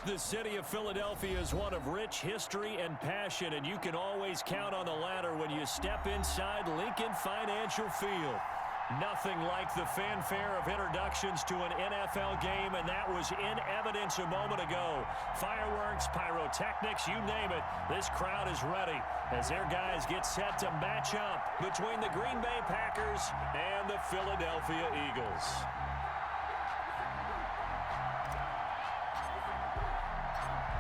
The city of Philadelphia is one of rich history and passion, and you can always count on the latter when you step inside Lincoln Financial Field. Nothing like the fanfare of introductions to an NFL game, and that was in evidence a moment ago. Fireworks, pyrotechnics, you name it. This crowd is ready as their guys get set to match up between the Green Bay Packers and the Philadelphia Eagles.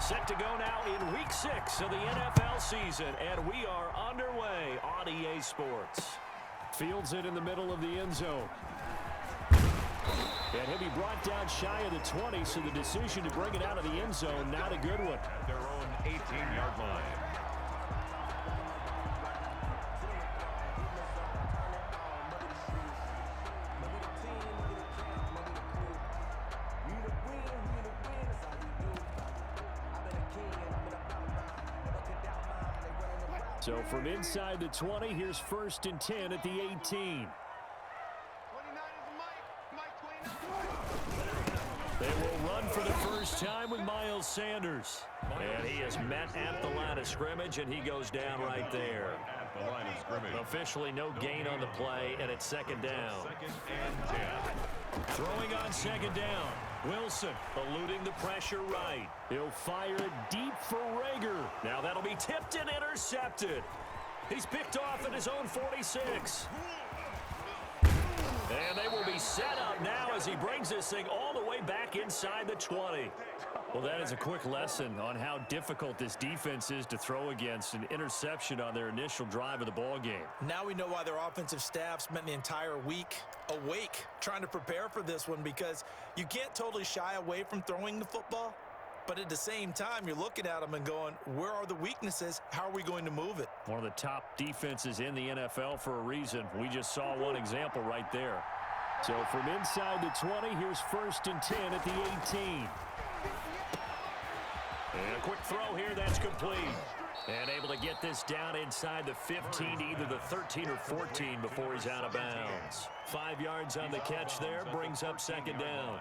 Set to go now in Week 6 of the NFL season, and we are underway on EA Sports. Fields it in the middle of the end zone. And he'll be brought down shy of the 20, so the decision to bring it out of the end zone, not a good one. At their own 18-yard line. So from inside the 20, here's 1st and 10 at the 18. They will run for the first time with Miles Sanders. And he is met at the line of scrimmage, and he goes down right there. At the line of scrimmage. Officially no gain on the play, and it's 2nd down. 2nd and 10. Throwing on 2nd down. Wilson eluding the pressure right. He'll fire it deep for Rager. Now that'll be tipped and intercepted. He's picked off at his own 46. And they will be set up now as he brings this thing all the way back inside the 20. Well, that is a quick lesson on how difficult this defense is to throw against. An interception on their initial drive of the ball game. Now we know why their offensive staff spent the entire week awake trying to prepare for this one, because you can't totally shy away from throwing the football. But at the same time, you're looking at them and going, where are the weaknesses? How are we going to move it? One of the top defenses in the NFL for a reason. We just saw one example right there. So from inside the 20, here's 1st and 10 at the 18. And a quick throw here, that's complete. And able to get this down inside the 15, either the 13 or 14 before he's out of bounds. 5 yards on the catch there, brings up 2nd down.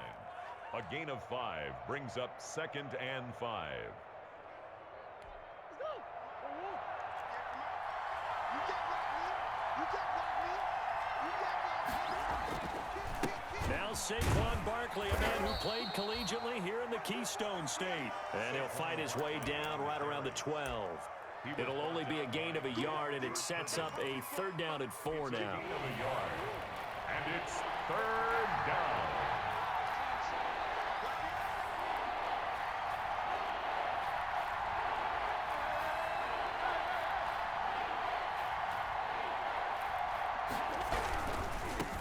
A gain of 5 brings up 2nd and 5. Now Saquon Barkley, a man who played collegiately here in the Keystone State. And he'll fight his way down right around the 12. It'll only be a gain of a yard, and it sets up a 3rd down and 4 now. And it's 3rd down.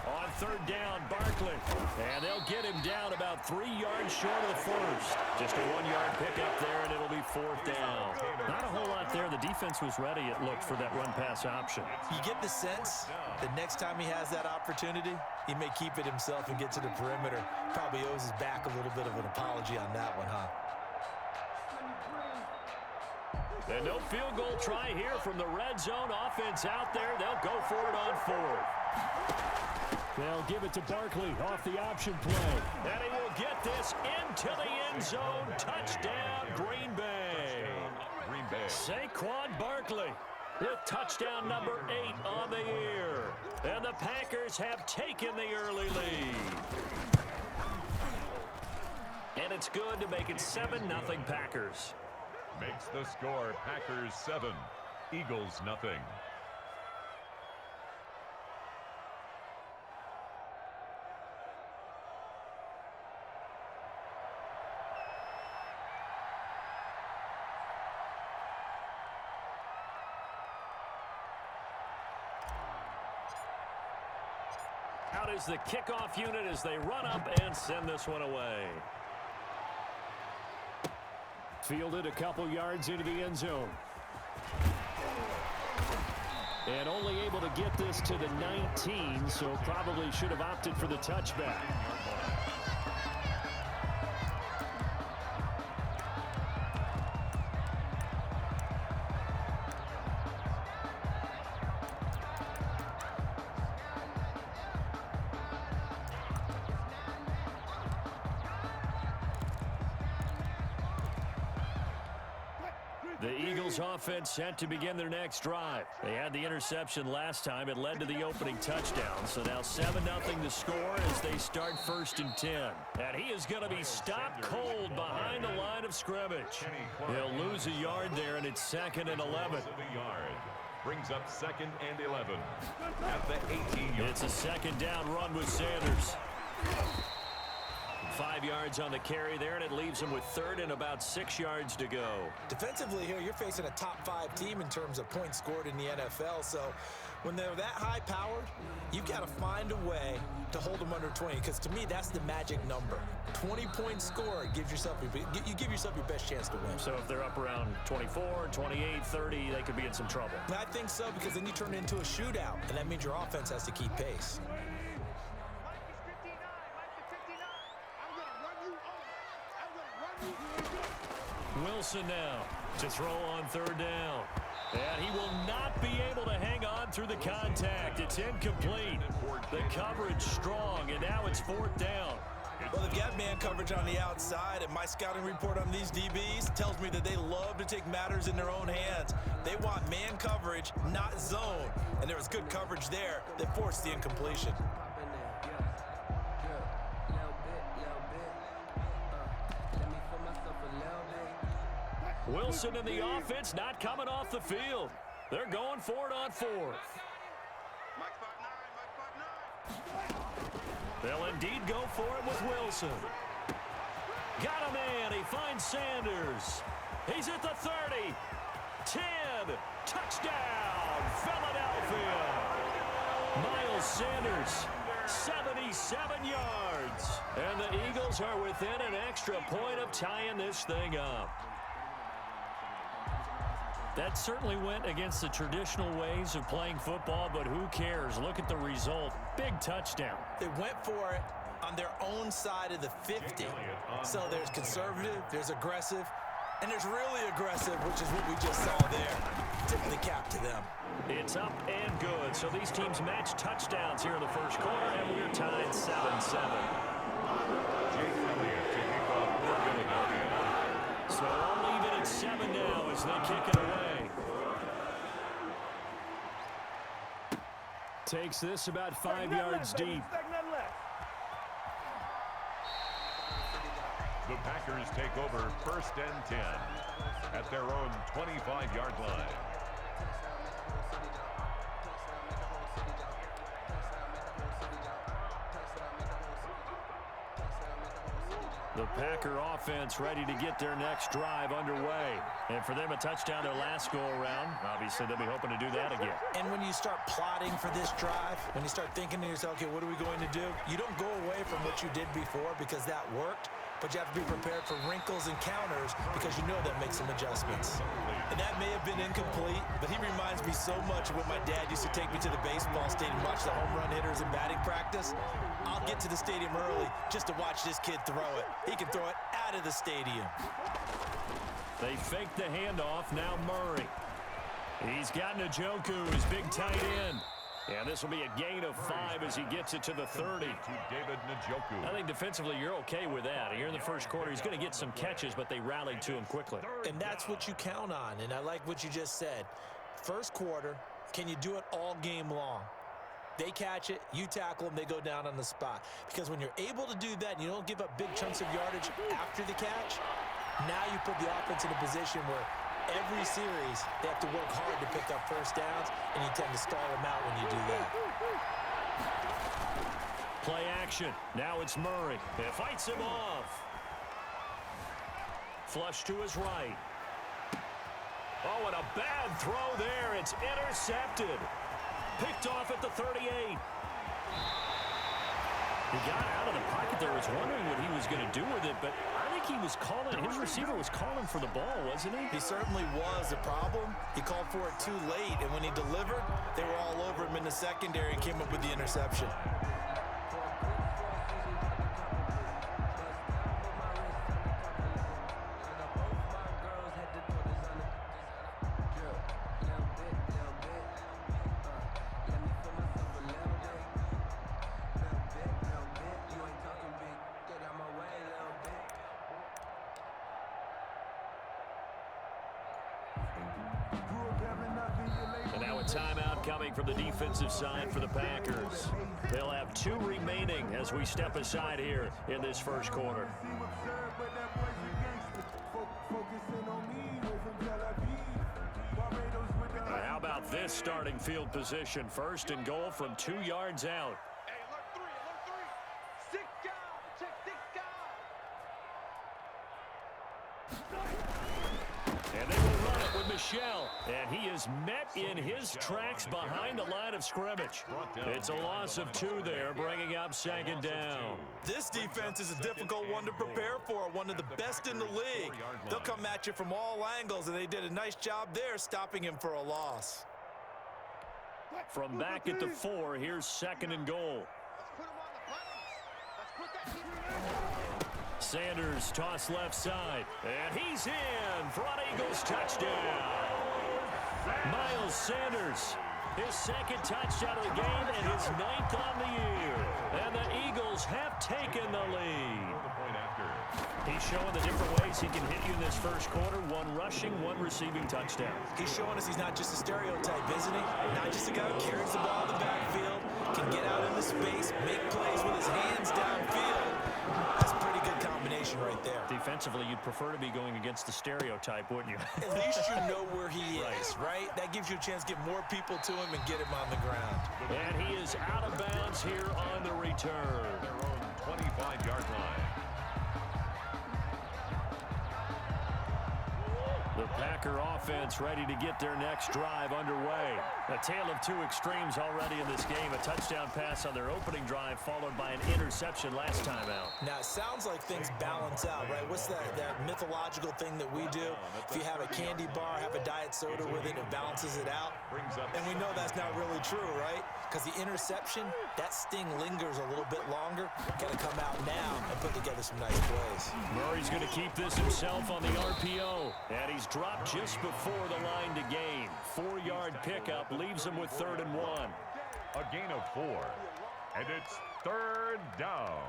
On 3rd down, Barkley. And they'll get him down about 3 yards short of the first. Just a 1-yard pickup there, and it'll be 4th down. Not a whole lot there. The defense was ready, it looked, for that run-pass option. You get the sense that next time he has that opportunity, he may keep it himself and get to the perimeter. Probably owes his back a little bit of an apology on that one, huh? And no field goal try here from the red zone. Offense out there. They'll go for it on 4th. They'll give it to Barkley off the option play. And he will get this into the end zone. Touchdown, Green Bay. Green Bay. Saquon Barkley with touchdown number 8 on the year. And the Packers have taken the early lead. And it's good to make it 7-0 Packers. Makes the score Packers 7, Eagles nothing. Out is the kickoff unit as they run up and send this one away. Fielded a couple yards into the end zone. And only able to get this to the 19, so probably should have opted for the touchback. The Eagles offense set to begin their next drive. They had the interception last time. It led to the opening touchdown. So now 7-0 the score as they start 1st and 10. And he is going to be stopped cold behind the line of scrimmage. He'll lose a yard there, and it's 2nd and 11. Brings up 2nd and 11 at the 18-yard. It's a 2nd down run with Sanders. 5 yards on the carry there, and it leaves him with 3rd and about 6 yards to go. Defensively here, you're facing a top 5 team in terms of points scored in the NFL. So when they're that high-powered, you got to find a way to hold them under 20, because to me, that's the magic number. 20 points scored gives yourself you give yourself your best chance to win. So if they're up around 24, 28, 30, they could be in some trouble. I think so, because then you turn it into a shootout, and that means your offense has to keep pace. Wilson now to throw on 3rd down. And he will not be able to hang on through the contact. It's incomplete. The coverage strong, and now it's 4th down. Well, they've got man coverage on the outside, and my scouting report on these DBs tells me that they love to take matters in their own hands. They want man coverage, not zone. And there was good coverage there that forced the incompletion. Wilson and the offense not coming off the field. They're going for it on 4th. They'll indeed go for it with Wilson. Got a man. He finds Sanders. He's at the 30. 10. Touchdown, Philadelphia. Miles Sanders, 77 yards. And the Eagles are within an extra point of tying this thing up. That certainly went against the traditional ways of playing football, but who cares? Look at the result. Big touchdown. They went for it on their own side of the 50. So there's conservative, there's aggressive, and there's really aggressive, which is what we just saw there. Tip of the cap to them. It's up and good. So these teams match touchdowns here in the first quarter, and we're tied 7-7. So I'll leave it at 7 now as they kick it away. Takes this about 5 yards deep. The Packers take over 1st and 10 at their own 25-yard line. The Packer offense ready to get their next drive underway. And for them, a touchdown their last go-around. Obviously, they'll be hoping to do that again. And when you start plotting for this drive, when you start thinking to yourself, okay, what are we going to do? You don't go away from what you did before because that worked, but you have to be prepared for wrinkles and counters because you know that makes some adjustments. And that may have been incomplete, but he reminds me so much of when my dad used to take me to the baseball stadium, watch the home run hitters in batting practice. I'll get to the stadium early just to watch this kid throw it. He can throw it out of the stadium. They fake the handoff. Now Murray. He's got Njoku, his big tight end. And this will be a gain of 5 as he gets it to the 30. To David Njoku. I think defensively you're okay with that. Here in the first quarter, he's going to get some catches, but they rallied to him quickly. And that's what you count on, and I like what you just said. First quarter, can you do it all game long? They catch it, you tackle them, they go down on the spot. Because when you're able to do that and you don't give up big chunks of yardage after the catch, now you put the offense in a position where every series they have to work hard to pick up first downs, and you tend to stall them out when you do that. Play action. Now it's Murray. It fights him off. Flush to his right. Oh, and a bad throw there. It's intercepted. Picked off at the 38. He got out of the pocket there. Was wondering what he was going to do with it, but I think he was calling. His receiver was calling for the ball, wasn't he? He certainly was. The problem, he called for it too late, and when he delivered, they were all over him in the secondary and came up with the interception. And now a timeout coming from the defensive side for the Packers. They'll have 2 remaining as we step aside here in this first quarter. How about this starting field position? First and goal from 2 yards out. And they will run it with Michel. And he is met in his tracks behind the line of scrimmage. It's a loss of 2 there, bringing up second down. This defense is a difficult one to prepare for, one of the best in the league. They'll come at you from all angles, and they did a nice job there stopping him for a loss. From back at the 4, here's second and goal. Sanders toss left side, and he's in for an Eagles touchdown. Miles Sanders, his second touchdown of the game and his 9th on the year. And the Eagles have taken the lead. He's showing the different ways he can hit you in this first quarter. 1 rushing, 1 receiving touchdown. He's showing us he's not just a stereotype, isn't he? Not just a guy who carries the ball in the backfield, can get out into space, make plays with his hands downfield. That's a pretty good combination right there. Defensively, you'd prefer to be going against the stereotype, wouldn't you? At least you know where he is, right? That gives you a chance to get more people to him and get him on the ground. And he is out of bounds here on the return. Their own 25-yard line. The Packer offense ready to get their next drive underway. A tale of 2 extremes already in this game. A touchdown pass on their opening drive followed by an interception last time out. Now, it sounds like things balance out, right? What's that mythological thing that we do? If you have a candy bar, have a diet soda with it, it balances it out. And we know that's not really true, right? Because the interception, that sting lingers a little bit longer. Got to come out now and put together some nice plays. Murray's going to keep this himself on the RPO. And he's dropped just before the line to gain. 4-yard pickup leaves him with 3rd and 1. A gain of 4. And it's 3rd down.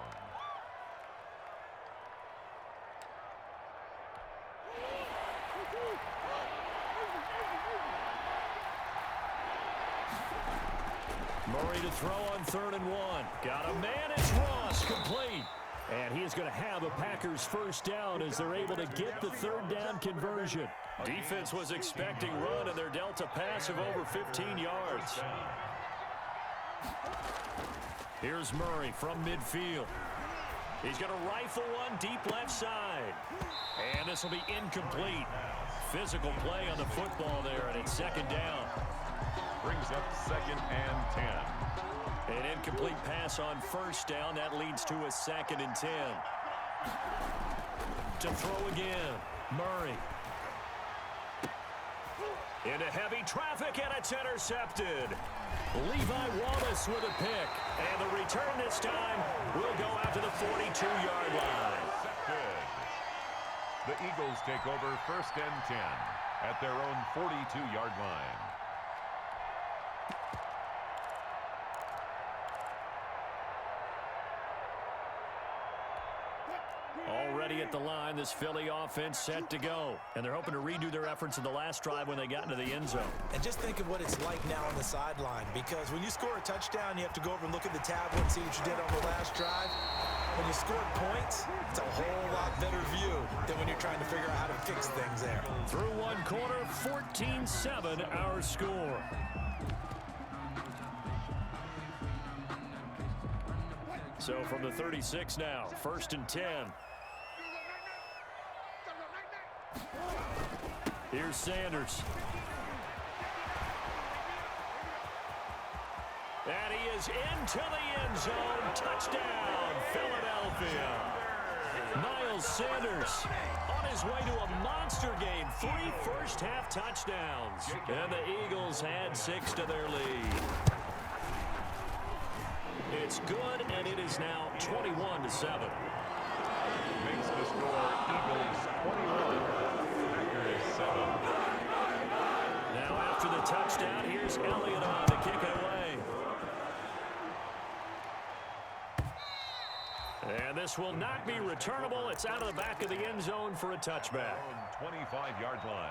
Murray to throw on 3rd and 1. Got a man, it's Ross, complete. And he is going to have a Packers first down as they're able to get the 3rd down conversion. Defense was expecting run, and they're dealt a pass of over 15 yards. Here's Murray from midfield. He's going to rifle one deep left side. And this will be incomplete. Physical play on the football there, and it's 2nd down. Brings up 2nd and 10. An incomplete pass on 1st down. That leads to a 2nd and 10. To throw again. Murray. Into heavy traffic, and it's intercepted. Levi Wallace with a pick. And the return this time will go out to the 42-yard line. The Eagles take over 1st and 10 at their own 42-yard line. Already at the line, this Philly offense set to go. And they're hoping to redo their efforts in the last drive when they got into the end zone. And just think of what it's like now on the sideline, because when you score a touchdown, you have to go over and look at the tablet and see what you did on the last drive. When you score points, it's a whole lot better view than when you're trying to figure out how to fix things there. Through 1 quarter, 14-7 our score. So from the 36 now, 1st and 10. Here's Sanders. And he is into the end zone. Touchdown, Philadelphia. Miles Sanders on his way to a monster game. 3 first-half touchdowns. And the Eagles had 6 to their lead. It's good, and it is now 21-7. Makes the score Eagles 21, Packers 7. Now after the touchdown, here's Elliott on to kick it away. And this will not be returnable. It's out of the back of the end zone for a touchback. 25-yard line.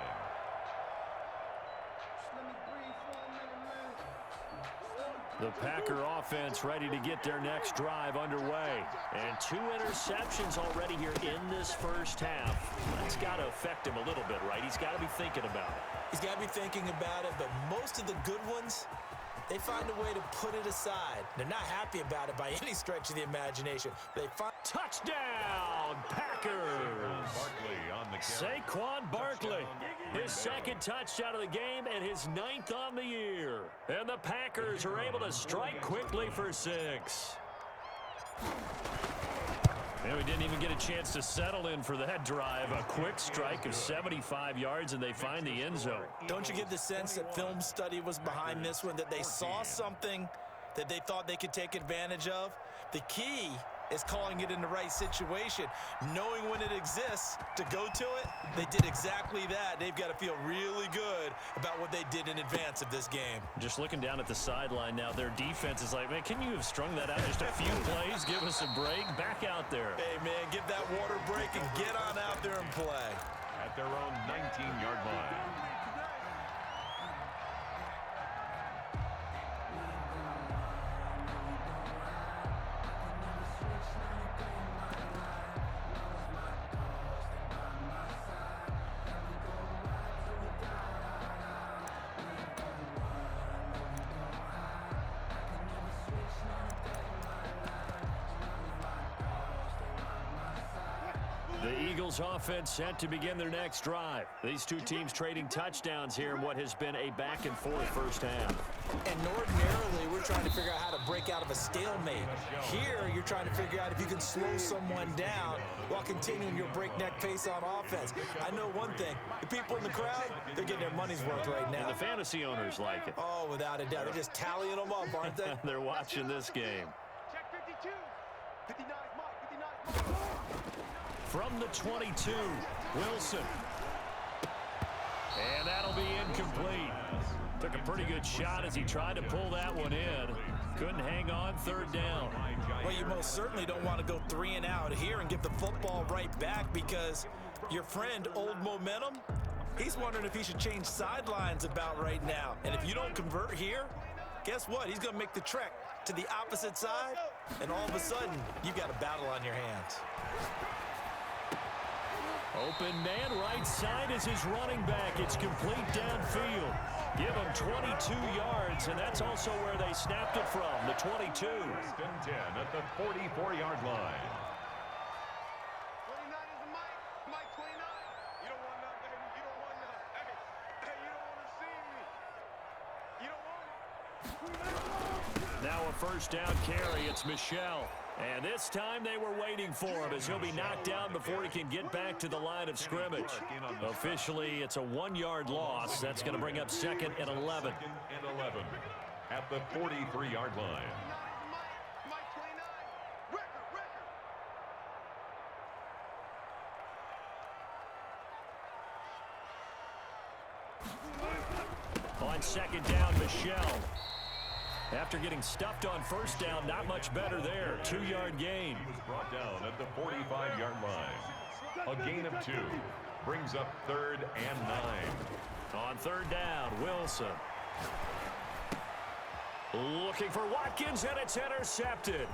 The Packer offense ready to get their next drive underway. And 2 interceptions already here in this first half. That's got to affect him a little bit, right? He's got to be thinking about it. He's got to be thinking about it, but most of the good ones, they find a way to put it aside. They're not happy about it by any stretch of the imagination. They find touchdown, Packers! Saquon Barkley, his second touchdown of the game and his 9th on the year. And the Packers are able to strike quickly for 6. And we didn't even get a chance to settle in for that drive. A quick strike of 75 yards, and they find the end zone. Don't you get the sense that film study was behind this one, that they saw something that they thought they could take advantage of? The key is calling it in the right situation, knowing when it exists to go to it. They did exactly that. They've got to feel really good about what they did in advance of this game. Just looking down at the sideline now, their defense is like, man, can you have strung that out just a few plays? Give us a break. Back out there. Hey, man, give that water break and get on out there and play. At their own 19-yard line. The Eagles offense set to begin their next drive. These two teams trading touchdowns here in what has been a back-and-forth first half. And ordinarily, we're trying to figure out how to break out of a stalemate. Here, you're trying to figure out if you can slow someone down while continuing your breakneck pace on offense. I know one thing. The people in the crowd, they're getting their money's worth right now. And the fantasy owners like it. Oh, without a doubt. They're just tallying them up, aren't they? They're watching this game. Check 52. 59 Mike. 59 Mike. From the 22, Wilson. And that'll be incomplete. Took a pretty good shot as he tried to pull that one in. Couldn't hang on, 3rd down. Well, you most certainly don't want to go 3 and out here and give the football right back, because your friend, Old Momentum, he's wondering if he should change sidelines about right now. And if you don't convert here, guess what? He's going to make the trek to the opposite side, and all of a sudden, you've got a battle on your hands. Open man right side is his running back. It's complete downfield. Give him 22 yards, and that's also where they snapped it from, the 22. 10 at the 44-yard line. 29 is the Mike. Mike 29. You don't want none, baby. You don't want none. Hey, you don't want to see me. You don't want it. Now a first down carry. It's Michel. And this time they were waiting for him, as he'll be knocked down before he can get back to the line of scrimmage. Officially, it's a 1-yard loss. That's going to bring up 2nd and 11. 2nd and 11 at the 43-yard line. Mike 29. Record. On 2nd down, Michel. After getting stuffed on 1st down, not much better there. 2-yard gain. He was brought down at the 45-yard line. A gain of 2 brings up 3rd and 9. On 3rd down, Wilson. Looking for Watkins, and it's intercepted.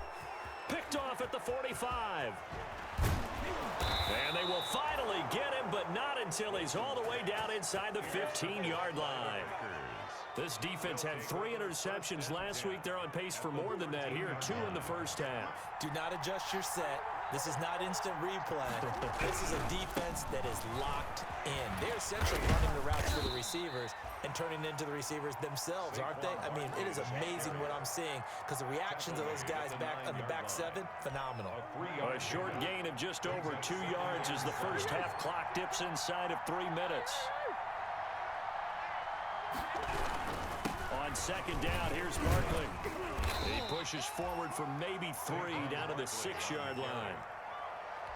Picked off at the 45. And they will finally get him, but not until he's all the way down inside the 15-yard line. This defense had 3 interceptions last week. They're on pace for more than that here, 2 in the first half. Do not adjust your set. This is not instant replay. This is a defense that is locked in. They're essentially running the routes for the receivers and turning into the receivers themselves, aren't they? I mean, it is amazing what I'm seeing, because the reactions of those guys back on the back 7, phenomenal. A short gain of just over 2 yards as the first half clock dips inside of 3 minutes. On 2nd down, here's Barkley. He pushes forward for maybe 3 down to the 6-yard line.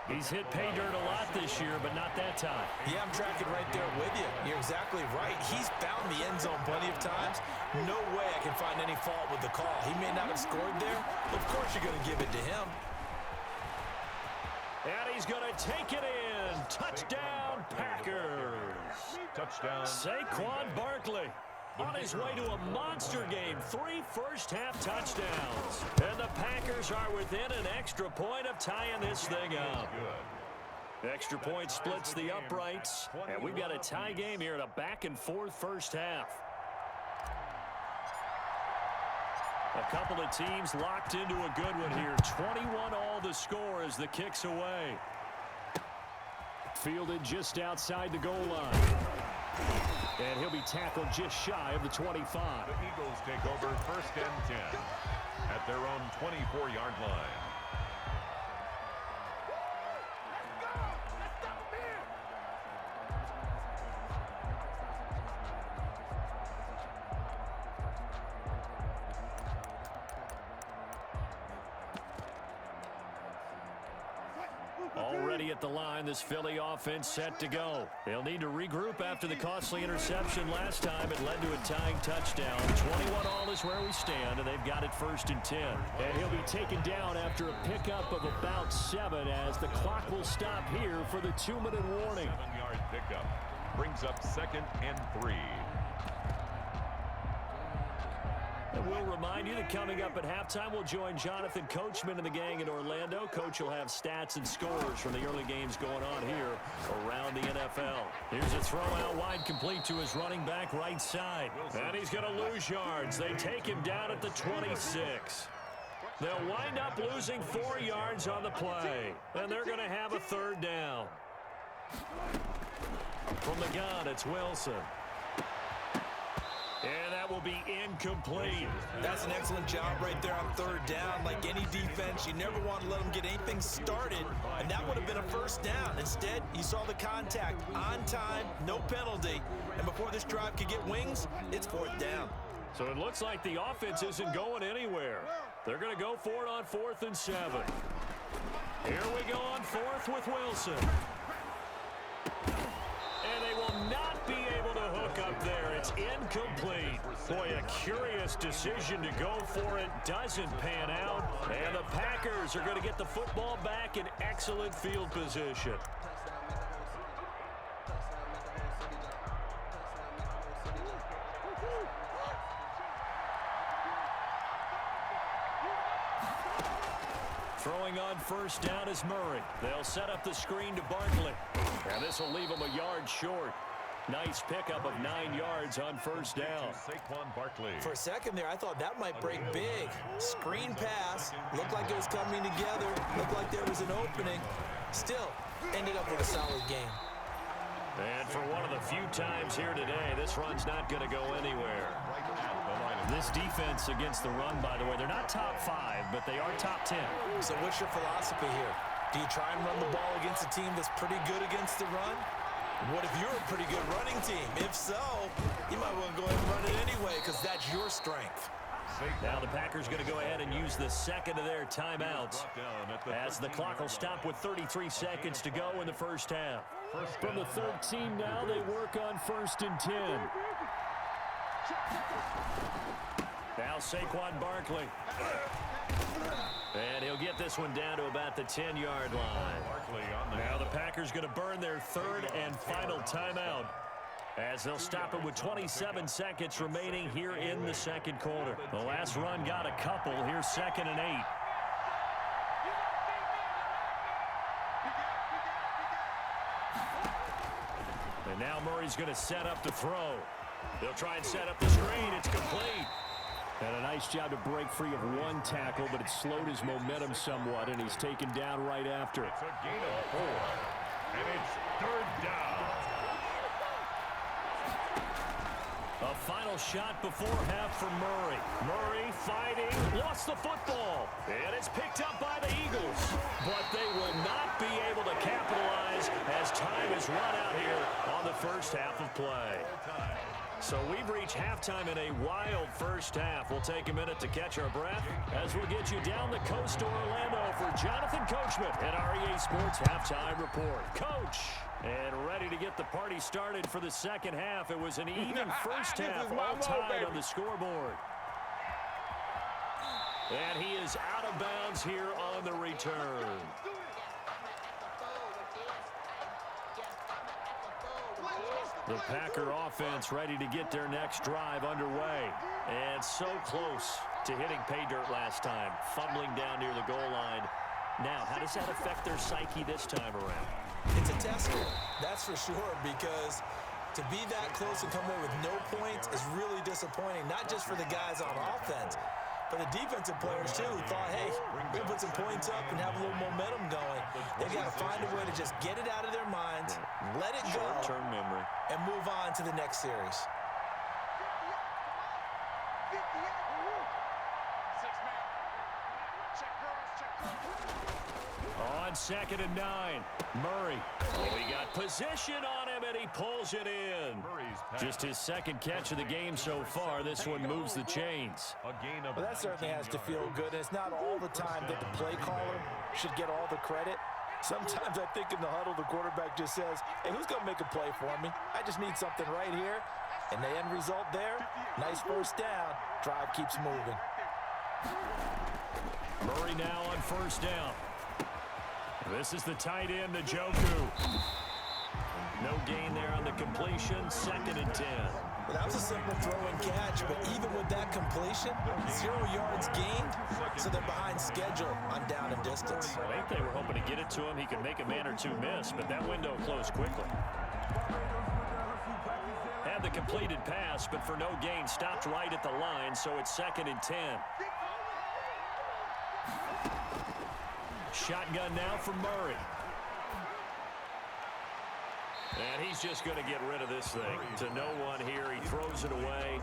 He's hit pay dirt a lot this year, but not that time. Yeah, I'm tracking right there with you. You're exactly right. He's found the end zone plenty of times. No way I can find any fault with the call. He may not have scored there. Of course you're going to give it to him. And he's going to take it in. Touchdown, Packers. Touchdown. Saquon Barkley. On his way to a monster game, 3 first-half touchdowns. And the Packers are within an extra point of tying this thing up. Extra point splits the uprights, and we've got a tie game here in a back-and-forth first half. A couple of teams locked into a good one here. 21 all the score as the kick's away. Fielded just outside the goal line. And he'll be tackled just shy of the 25. The Eagles take over 1st and 10 at their own 24-yard line. Already at the line, this Philly offense set to go. They'll need to regroup after the costly interception last time. It led to a tying touchdown. 21 all is where we stand, and they've got it 1st and 10. And he'll be taken down after a pickup of about 7 as the clock will stop here for the 2-minute warning. 7-yard pickup brings up 2nd and 3. And we'll remind you that coming up at halftime, we'll join Jonathan Coachman and the gang in Orlando. Coach will have stats and scores from the early games going on here around the NFL. Here's a throw out wide, complete to his running back right side. And he's going to lose yards. They take him down at the 26. They'll wind up losing 4 yards on the play. And they're going to have a 3rd down. From the gun, it's Wilson. And that will be incomplete. That's an excellent job right there on 3rd down. Like any defense, you never want to let them get anything started, and that would have been a 1st down. Instead, you saw the contact on time, no penalty, and before this drive could get wings, it's 4th down. So it looks like the offense isn't going anywhere. They're going to go for it on 4th and 7. Here we go on 4th with Wilson. And they will not be able to hook up there. It's incomplete. Boy, a curious decision to go for it. Doesn't pan out. And the Packers are going to get the football back in excellent field position. Throwing on 1st down is Murray. They'll set up the screen to Barkley. And this will leave him a yard short. Nice pickup of 9 yards on 1st down. Saquon Barkley. For a second there, I thought that might break big. Screen pass. Looked like it was coming together. Looked like there was an opening. Still, ended up with a solid game. And for one of the few times here today, this run's not going to go anywhere. This defense against the run, by the way, they're not top 5, but they are top 10. So what's your philosophy here? Do you try and run the ball against a team that's pretty good against the run? What if you're a pretty good running team? If so, you might want to go ahead and run it anyway because that's your strength. Now the Packers going to go ahead and use the 2nd of their timeouts as the clock will stop with 33 seconds to go in the 1st half. From the 3rd team now, they work on 1st and 10. Now Saquon Barkley. And he'll get this one down to about the 10-yard line. Now the Packers going to burn their 3rd and final timeout as they'll stop it with 27 seconds remaining here in the 2nd quarter. The last run got a couple. Here's 2nd and 8. And now Murray's going to set up to throw. They'll try and set up the screen. It's complete. And a nice job to break free of 1 tackle, but it slowed his momentum somewhat, and he's taken down right after. It's a gain of 4, and it's 3rd down. A final shot before half for Murray. Murray fighting, lost the football, and it's picked up by the Eagles. But they will not be able to capitalize as time is run out here on the 1st half of play. So we've reached halftime in a wild 1st half. We'll take a minute to catch our breath as we'll get you down the coast to Orlando for Jonathan Coachman at our EA Sports Halftime Report. Coach, and ready to get the party started for the 2nd half. It was an even 1st half, all tied on the scoreboard. And he is out of bounds here on the return. The Packer offense ready to get their next drive underway. And so close to hitting pay dirt last time, fumbling down near the goal line. Now, how does that affect their psyche this time around? It's a tester, that's for sure, because to be that close and come away with no points is really disappointing, not just for the guys on offense, but the defensive players, too, who thought, hey, we'll put some points up and have a little momentum going. They've got to find a way to just get it out of their minds, let it go, short-term memory, and move on to the next series. On 2nd and 9, Murray. Oh, he got position on him, and he pulls it in. Just his second catch of the game so far. This one moves the chains. Well, that certainly has to feel good. And it's not all the time that the play caller should get all the credit. Sometimes I think in the huddle, the quarterback just says, hey, who's going to make a play for me? I just need something right here. And the end result there, nice first down. Drive keeps moving. Murray now on first down. This is the tight end, Njoku. No gain there on the completion, 2nd and 10. Well, that was a simple throw and catch, but even with that completion, 0 yards gained, so they're behind schedule on down and distance. I think they were hoping to get it to him. He could make a man or two miss, but that window closed quickly. Had the completed pass, but for no gain, stopped right at the line, so it's 2nd and 10. Shotgun now from Murray. And he's just going to get rid of this thing. To no one here. He throws it away,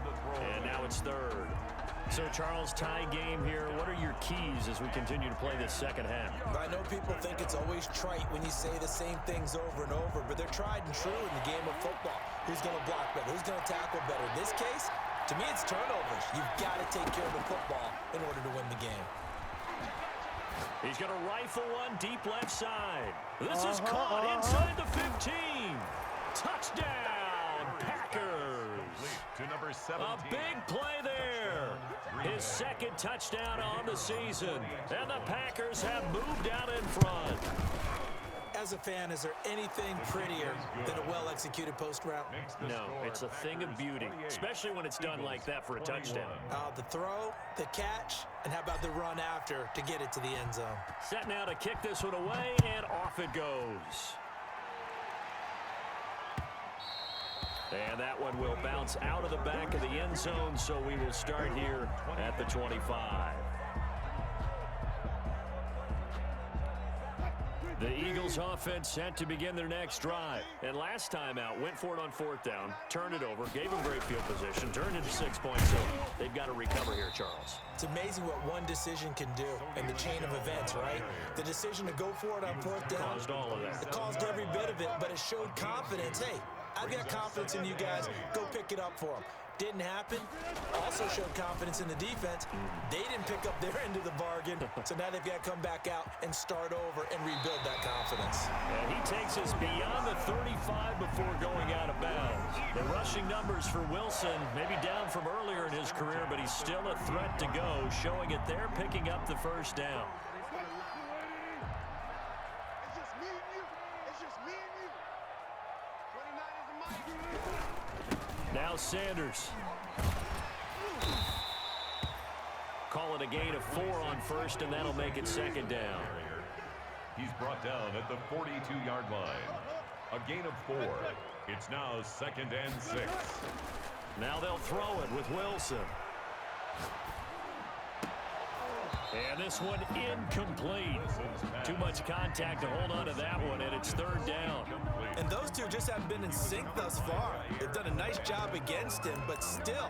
and now it's 3rd. So, Charles, tie game here. What are your keys as we continue to play this second half? I know people think it's always trite when you say the same things over and over, but they're tried and true in the game of football. Who's going to block better? Who's going to tackle better? In this case, to me, it's turnovers. You've got to take care of the football in order to win the game. He's going to rifle one deep left side. This is caught inside the 15. Touchdown, Packers. To number 17. A big play there. His 2nd touchdown on the season. And the Packers have moved out in front. As a fan, is there anything prettier than a well-executed post route? No, it's a thing of beauty, especially when it's done like that for a touchdown. The throw, the catch, and how about the run after to get it to the end zone? Set now to kick this one away, and off it goes. And that one will bounce out of the back of the end zone, so we will start here at the 25. The Eagles offense set to begin their next drive. And last time out, went for it on 4th down, turned it over, gave them great field position, turned into 6 points. So they've got to recover here, Charles. It's amazing what one decision can do in the chain of events, right? The decision to go for it on 4th down. Caused all of that. It caused every bit of it, but it showed confidence. Hey, I've got confidence in you guys. Go pick it up for them. Didn't happen. Also showed confidence in the defense. They didn't pick up their end of the bargain, so now they've got to come back out and start over and rebuild that confidence. And he takes us beyond the 35 before going out of bounds. The rushing numbers for Wilson, maybe down from earlier in his career, but he's still a threat to go, showing it there, picking up the first down. It's just me and you. It's just me and you. 29 is the mic. Now Sanders. Call it a gain of 4 on first, and that'll make it 2nd down. He's brought down at the 42-yard line. A gain of 4. It's now 2nd and 6. Now they'll throw it with Wilson. And this one incomplete. Too much contact to hold on to that one, and it's 3rd down. And those two just haven't been in sync thus far. They've done a nice job against him, but still,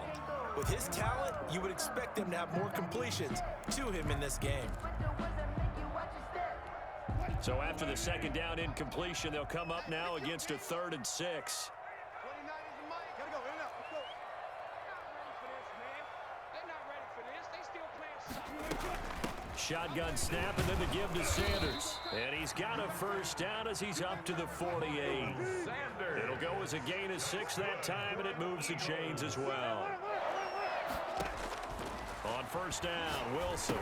with his talent, you would expect them to have more completions to him in this game. So after the 2nd down incompletion, they'll come up now against a 3rd and 6. 29 is the mic. Gotta go. In and out. Let's go. They're not ready for this, man. They're not ready for this. They still playing soccer. Shotgun snap, and then the give to Sanders. And he's got a first down as he's up to the 48. Sanders. It'll go as a gain of 6 that time, and it moves the chains as well. On first down, Wilson.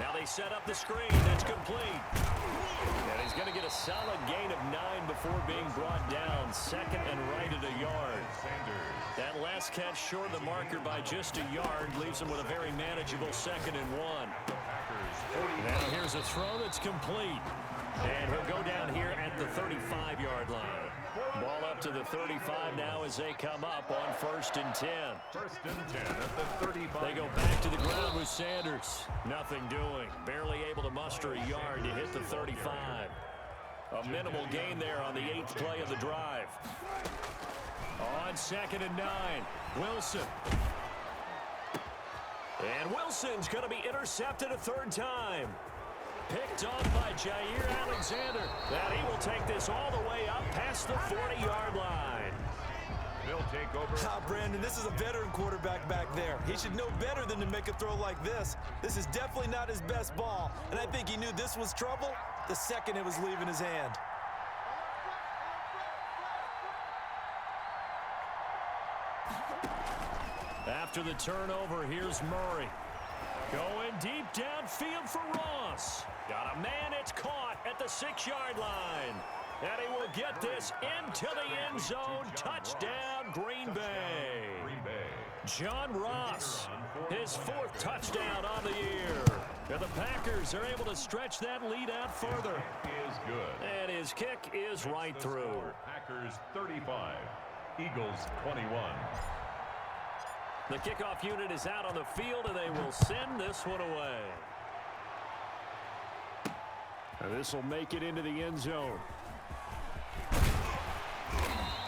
Now they set up the screen. That's complete. And he's going to get a solid gain of 9 before being brought down. Second and right at a yard. That last catch short of the marker by just a yard leaves him with a very manageable 2nd and 1. Now here's a throw that's complete. And he'll go down here at the 35-yard line. Ball up to the 35 now as they come up on 1st and 10. 1st and 10 at the 35. They go back to the ground with Sanders. Nothing doing. Barely able to muster a yard to hit the 35. A minimal gain there on the 8th play of the drive. On 2nd and 9, Wilson. And Wilson's going to be intercepted a 3rd time. Picked off by Jair Alexander. That he will take this all the way up past the 40-yard line. They'll take over. Brandon, this is a veteran quarterback back there. He should know better than to make a throw like this. This is definitely not his best ball, and I think he knew this was trouble the second it was leaving his hand. After the turnover, here's Murray. Going deep downfield for Ross. Got a man, it's caught at the 6-yard line. And he will get this into the end zone. Touchdown, Green Bay. John Ross, his 4th touchdown on the year. And the Packers are able to stretch that lead out further. Is good. And his kick is right through. Packers 35, Eagles 21. The kickoff unit is out on the field, and they will send this one away. And this will make it into the end zone.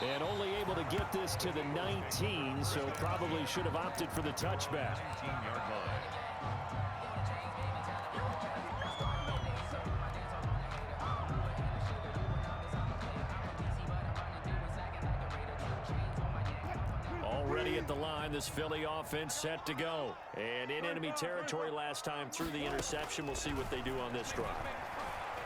And only able to get this to the 19, so probably should have opted for the touchback. 19-yard line. Already at the line, this Philly offense set to go. And in enemy territory last time through the interception. We'll see what they do on this drive.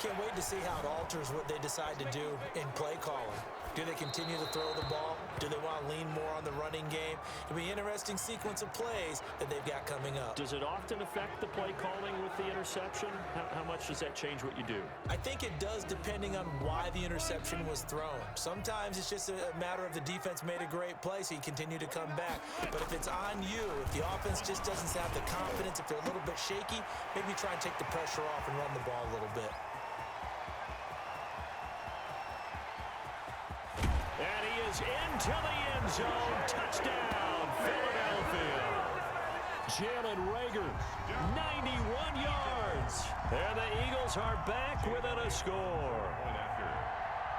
Can't wait to see how it alters what they decide to do in play calling. Do they continue to throw the ball? Do they want to lean more on the running game? It'll be an interesting sequence of plays that they've got coming up. Does it often affect the play calling with the interception? How much does that change what you do? I think it does, depending on why the interception was thrown. Sometimes it's just a matter of the defense made a great play, so you continue to come back. But if it's on you, if the offense just doesn't have the confidence, if they're a little bit shaky, maybe try and take the pressure off and run the ball a little bit. And he is into the end zone. Touchdown, Philadelphia. Jalen Reagor, 91 yards. And the Eagles are back within a score.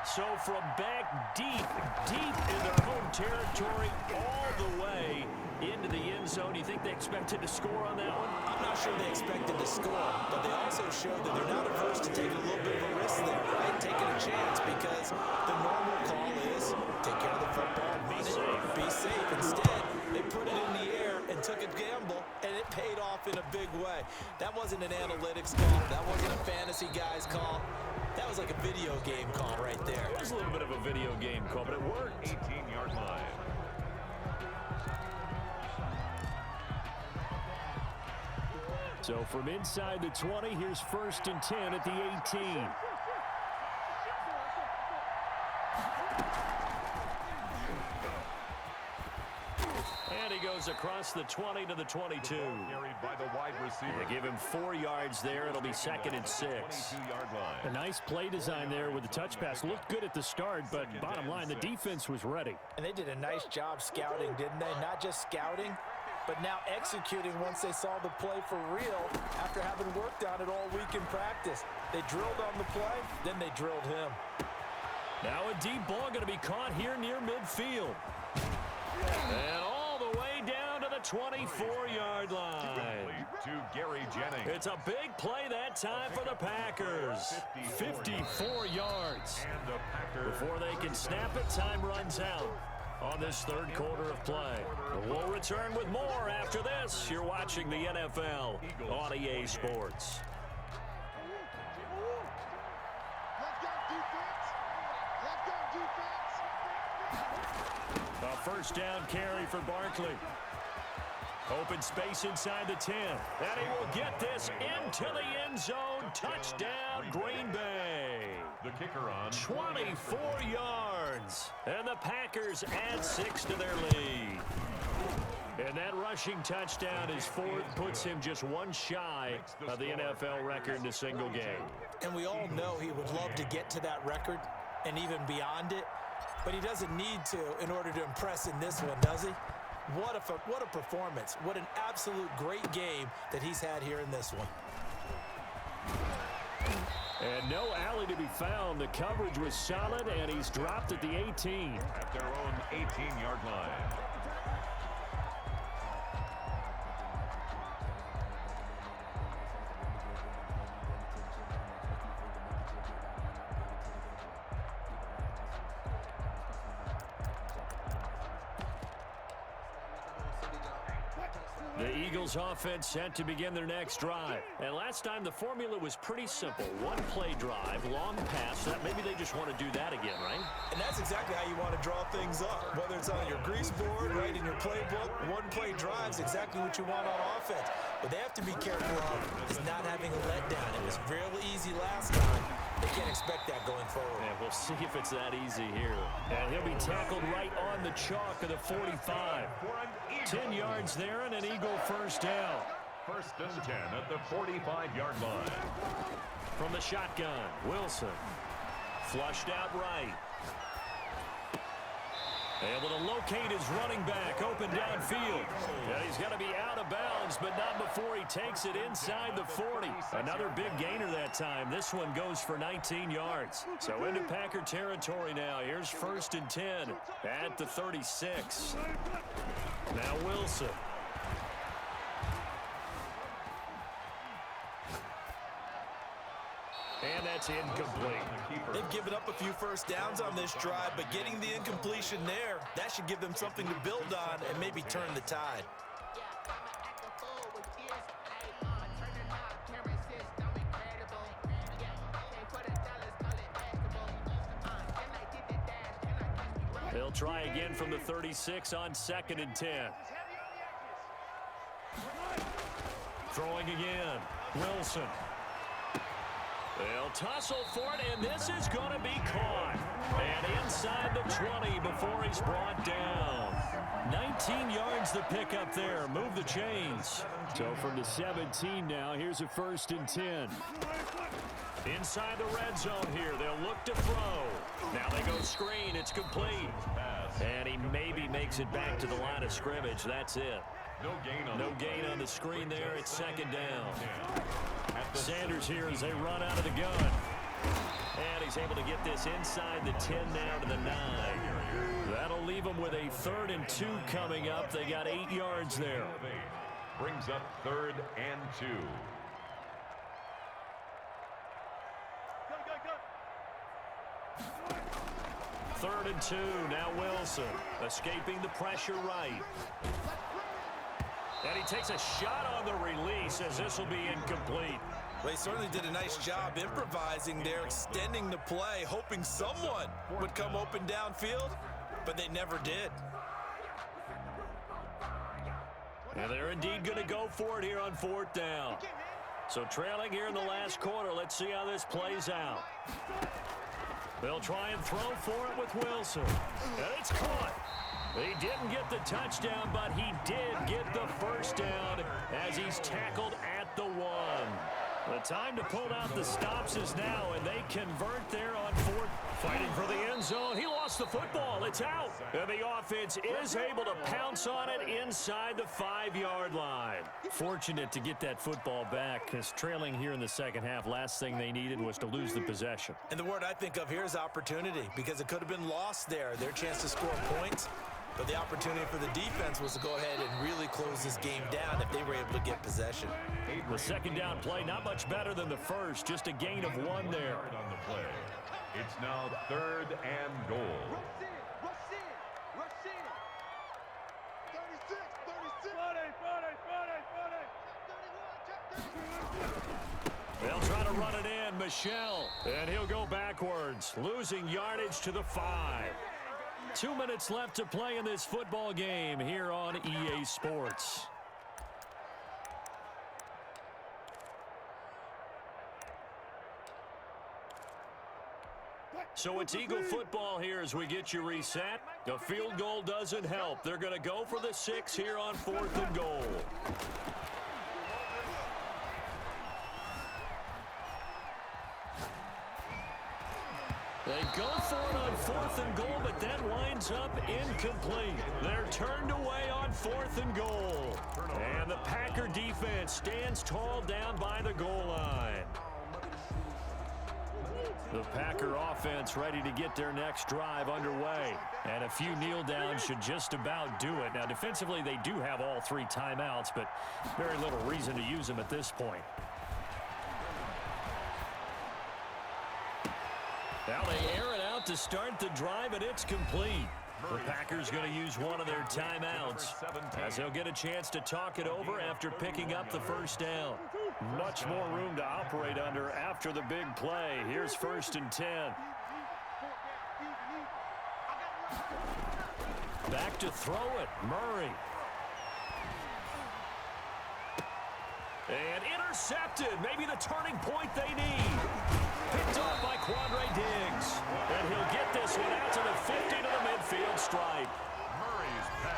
So from back deep in their home territory, all the way into the end zone, you think they expected to score on that one? I'm not sure they expected to score, but they also showed that they're not averse to taking a little bit of a risk there, right? Taking a chance, because the normal call is take care of the football, be safe. Instead, they put it in the air and took a gamble, and it paid off in a big way. That wasn't an analytics call. That wasn't a fantasy guy's call. That was like a video game call right there. It was a little bit of a video game call, but it worked. 18-yard line. So from inside the 20, here's 1st and 10 at the 18. And he goes across the 20 to the 22. Carried by the wide receiver. They give him 4 yards there. It'll be 2nd and 6. 22-yard line. A nice play design there with the touch pass. Looked good at the start, but bottom line, the defense was ready. And they did a nice job scouting, didn't they? Not just scouting, but now executing once they saw the play for real after having worked on it all week in practice. They drilled on the play, then they drilled him. Now a deep ball going to be caught here near midfield. And all the way down to the 24-yard line. To Gary Jennings. It's a big play that time for the Packers. 54 yards. And the Packers. Before they can snap it, time runs out on this 3rd quarter of play. We'll return with more after this. You're watching the NFL on EA Sports. A 1st down carry for Barkley. Open space inside the 10. And he will get this into the end zone. Touchdown, Green Bay. The kicker on 24 yards. And the Packers add 6 to their lead. And that rushing touchdown is fourth, puts him just one shy of the NFL record in a single game. And we all know he would love to get to that record and even beyond it, but he doesn't need to in order to impress in this one, does he? What a performance. What an absolute great game that he's had here in this one. And no alley to be found. The coverage was solid, and he's dropped at the 18. At their own 18-yard line. The Eagles offense set to begin their next drive. And last time the formula was pretty simple. One play drive, long pass. Maybe they just want to do that again, right? And that's exactly how you want to draw things up. Whether it's on your grease board, right in your playbook, one play drive is exactly what you want on offense. What they have to be careful of is not having a letdown. It was really easy last time. They can't expect that going forward. And we'll see if it's that easy here. And he'll be tackled right on the chalk of the 45. 10 yards there and an Eagle first down. First and 10 at the 45-yard line. From the shotgun, Wilson. Flushed out right. Able to locate his running back, open downfield. Yeah, he's got to be out of bounds, but not before he takes it inside the 40. Another big gainer that time. This one goes for 19 yards. So into Packer territory now. Here's first and 10 at the 36. Now Wilson. And that's incomplete. They've given up a few first downs on this drive, but getting the incompletion there, that should give them something to build on and maybe turn the tide. They'll try again from the 36 on 2nd and 10. Throwing again. Wilson. They'll tussle for it, and this is going to be caught. And inside the 20 before he's brought down. 19 yards the pickup there. Move the chains. So from the 17 now, here's a first and 10. Inside the red zone here. They'll look to throw. Now they go screen. It's complete. And he maybe makes it back to the line of scrimmage. That's it. No gain on the screen there. It's second down. Sanders here as they run out of the gun. And he's able to get this inside the 10 now to the 9. That'll leave them with a 3rd and 2 coming up. They got 8 yards there. Brings up 3rd and 2. Third and 2. Now Wilson escaping the pressure right. And he takes a shot on the release as this will be incomplete. Well, he certainly did a nice job improvising there, extending the play, hoping someone would come open downfield, but they never did. And they're indeed going to go for it here on 4th down. So trailing here in the last quarter. Let's see how this plays out. They'll try and throw for it with Wilson. And it's caught. He didn't get the touchdown, but he did get the first down as he's tackled at the 1. The time to pull out the stops is now, and they convert there on 4th. Fighting for the end zone. He lost the football. It's out. And the offense is able to pounce on it inside the 5-yard line. Fortunate to get that football back, because trailing here in the second half, last thing they needed was to lose the possession. And the word I think of here is opportunity, because it could have been lost there. Their chance to score points. But the opportunity for the defense was to go ahead and really close this game down if they were able to get possession. The second down play, not much better than the first. Just a gain of 1 there. On the play. It's now 3rd and goal. Rush in. 36. 31. They'll try to run it in. Michel. And he'll go backwards, losing yardage to the 5. 2 minutes left to play in this football game here on EA Sports. So it's Eagle football here as we get you reset. The field goal doesn't help. They're going to go for the 6 here on 4th and goal. They go for it on 4th and goal, but that winds up incomplete. They're turned away on 4th and goal. And the Packer defense stands tall down by the goal line. The Packer offense ready to get their next drive underway. And a few kneel downs should just about do it. Now, defensively, they do have all 3 timeouts, but very little reason to use them at this point. Now they air it out to start the drive, and it's complete. The Packers going to use one of their timeouts as they'll get a chance to talk it over after picking up the first down. Much more room to operate under after the big play. Here's 1st and 10. Back to throw it, Murray. And intercepted, maybe the turning point they need. Picked off by Quandre Diggs. And he'll get this one out to the 50 to the midfield stripe.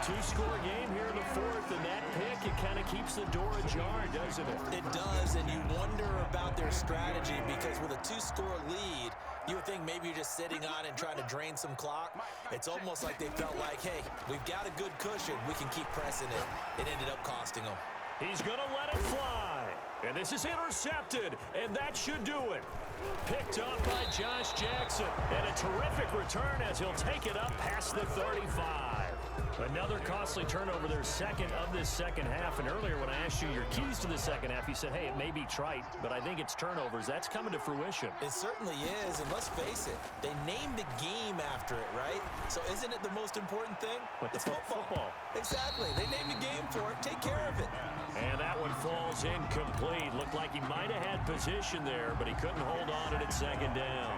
2-score game here in the 4th, and that pick, it kind of keeps the door ajar, doesn't it? It does, and you wonder about their strategy because with a 2-score lead, you would think maybe you're just sitting on and trying to drain some clock. It's almost like they felt like, hey, we've got a good cushion. We can keep pressing it. It ended up costing them. He's going to let it fly. And this is intercepted, and that should do it. Picked up by Josh Jackson. And a terrific return as he'll take it up past the 35. Another costly turnover, their second of this second half. And earlier when I asked you your keys to the second half, you said, hey, it may be trite, but I think it's turnovers. That's coming to fruition. It certainly is, and let's face it, they named the game after it, right? So isn't it the most important thing? It's football. Exactly. They named the game for it. Take care of it. And that one falls incomplete. Looked like he might have had position there, but he couldn't hold on to it at second down.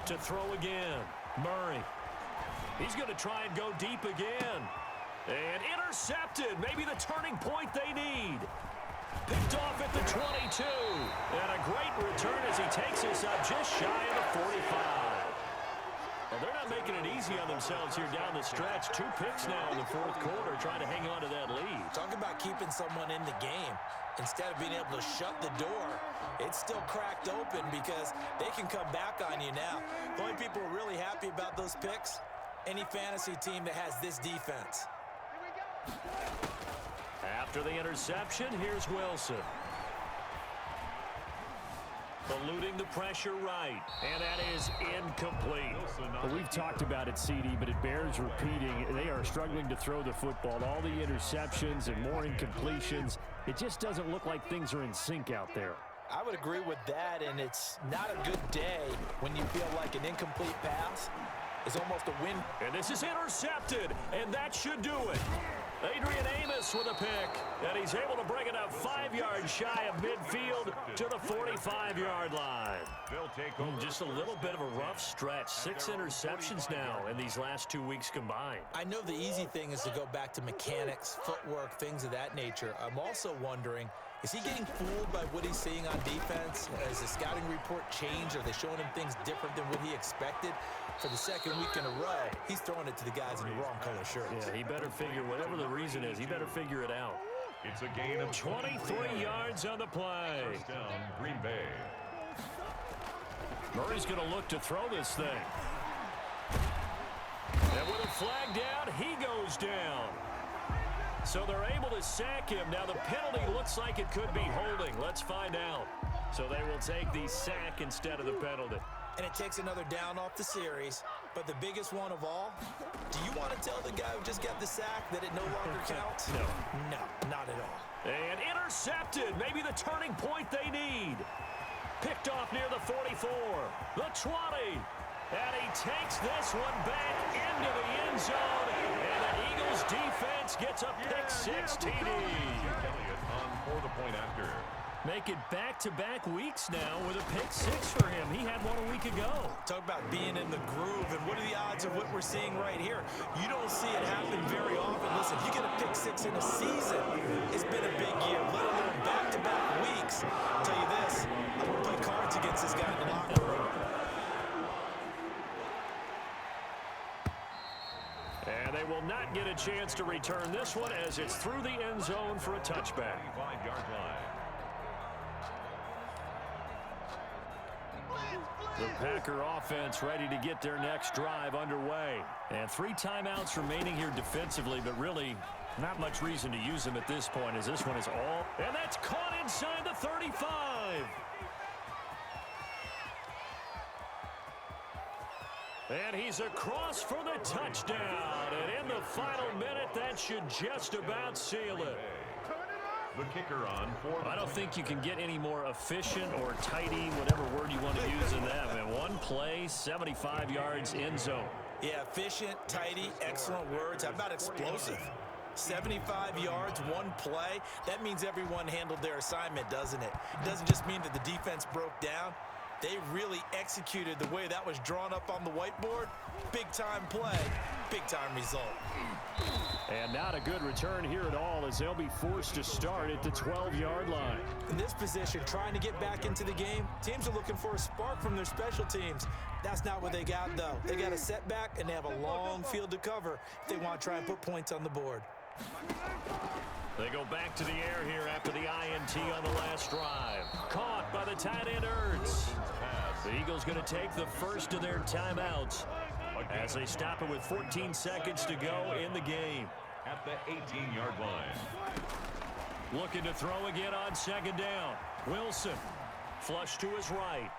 To throw again, Murray. He's going to try and go deep again. And intercepted, maybe the turning point they need. Picked off at the 22. And a great return as he takes us up just shy of the 45. Well, they're not making it easy on themselves here down the stretch. 2 picks now in the 4th quarter, trying to hang on to that lead. Talk about keeping someone in the game. Instead of being able to shut the door, it's still cracked open because they can come back on you now. The only people who are really happy about those picks, any fantasy team that has this defense. After the interception, here's Wilson. Eluding the pressure right, and that is incomplete. Well, we've talked about it, CD, but it bears repeating. They are struggling to throw the football. All the interceptions and more incompletions. It just doesn't look like things are in sync out there. I would agree with that, and it's not a good day when you feel like an incomplete pass is almost a win. And this is intercepted, and that should do it. Adrian Amos with a pick, and he's able to bring it up 5 yards shy of midfield to the 45-yard line. Just a little bit of a rough stretch. 6 interceptions now in these last 2 weeks combined. I know the easy thing is to go back to mechanics, footwork, things of that nature. I'm also wondering, is he getting fooled by what he's seeing on defense? Has the scouting report changed? Are they showing him things different than what he expected? For the second week in a row, he's throwing it to the guys in the wrong color shirts. Yeah, he better figure, whatever the reason is, he better figure it out. It's a gain of 23 yards on the play. First down, Green Bay. Murray's going to look to throw this thing. And with a flag down, he goes down. So they're able to sack him. Now the penalty looks like it could be holding. Let's find out. So they will take the sack instead of the penalty. And it takes another down off the series. But the biggest one of all, do you want to tell the guy who just got the sack that it no longer counts? No. No, not at all. And intercepted. Maybe the turning point they need. Picked off near the 44. The 20. And he takes this one back into the end zone. And the Eagles defense gets a pick-6 TD. Elliott on for the point after. Make it back-to-back weeks now with a pick-6 for him. He had one a week ago. Talk about being in the groove, and what are the odds of what we're seeing right here? You don't see it happen very often. Listen, if you get a pick-6 in a season, it's been a big year, let alone back-to-back weeks. I'll tell you this, I'm going to play cards against this guy in the locker room. And they will not get a chance to return this one as it's through the end zone for a touchback. 5-yard line. The Packer offense ready to get their next drive underway. And 3 timeouts remaining here defensively, but really not much reason to use them at this point as this one is all. And that's caught inside the 35. And he's across for the touchdown. And in the final minute, that should just about seal it. The kicker on for. I don't think you can get any more efficient or tidy, whatever word you want to use in that. And one play, 75 yards in zone. Yeah, efficient, tidy, excellent words. How about explosive? 75 yards, one play. That means everyone handled their assignment, doesn't it? It doesn't just mean that the defense broke down. They really executed the way that was drawn up on the whiteboard. Big-time play, big-time result. And not a good return here at all as they'll be forced to start at the 12-yard line. In this position, trying to get back into the game, teams are looking for a spark from their special teams. That's not what they got, though. They got a setback, and they have a long field to cover if they want to try and put points on the board. They go back to the air here after the INT on the last drive. Caught by the tight end Ertz. The Eagles going to take the first of their timeouts as they stop it with 14 seconds to go in the game. At the 18-yard line. Looking to throw again on second down. Wilson, flush to his right.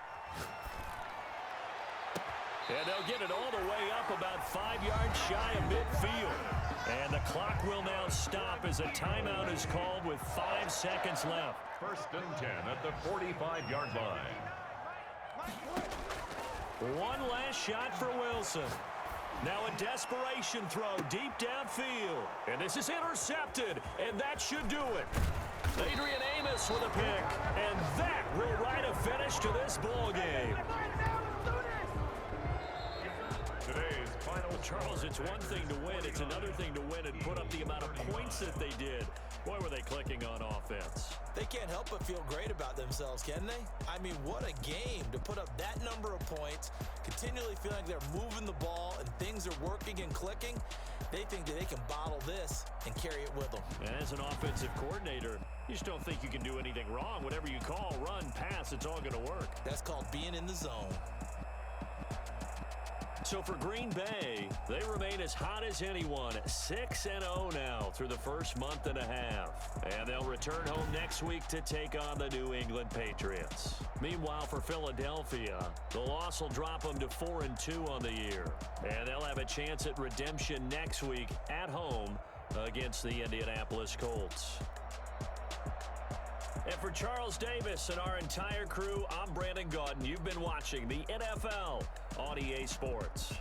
And they'll get it all the way up about 5 yards shy of midfield. And the clock will now stop as a timeout is called with 5 seconds left. 1st and 10 at the 45-yard line. One last shot for Wilson. Now a desperation throw deep downfield. And this is intercepted, and that should do it. Adrian Amos with a pick, and that will write a finish to this ball game. Today's final. Charles, it's one thing to win. It's another thing to win and put up the amount of points that they did. Boy, were they clicking on offense. They can't help but feel great about themselves, can they? I mean, what a game to put up that number of points, continually feel like they're moving the ball and things are working and clicking. They think that they can bottle this and carry it with them. And as an offensive coordinator, you just don't think you can do anything wrong. Whatever you call, run, pass, it's all going to work. That's called being in the zone. So for Green Bay, they remain as hot as anyone, 6-0 now through the first month and a half. And they'll return home next week to take on the New England Patriots. Meanwhile, for Philadelphia, the loss will drop them to 4-2 on the year. And they'll have a chance at redemption next week at home against the Indianapolis Colts. And for Charles Davis and our entire crew, I'm Brandon Gaudin. You've been watching the NFL on EA Sports.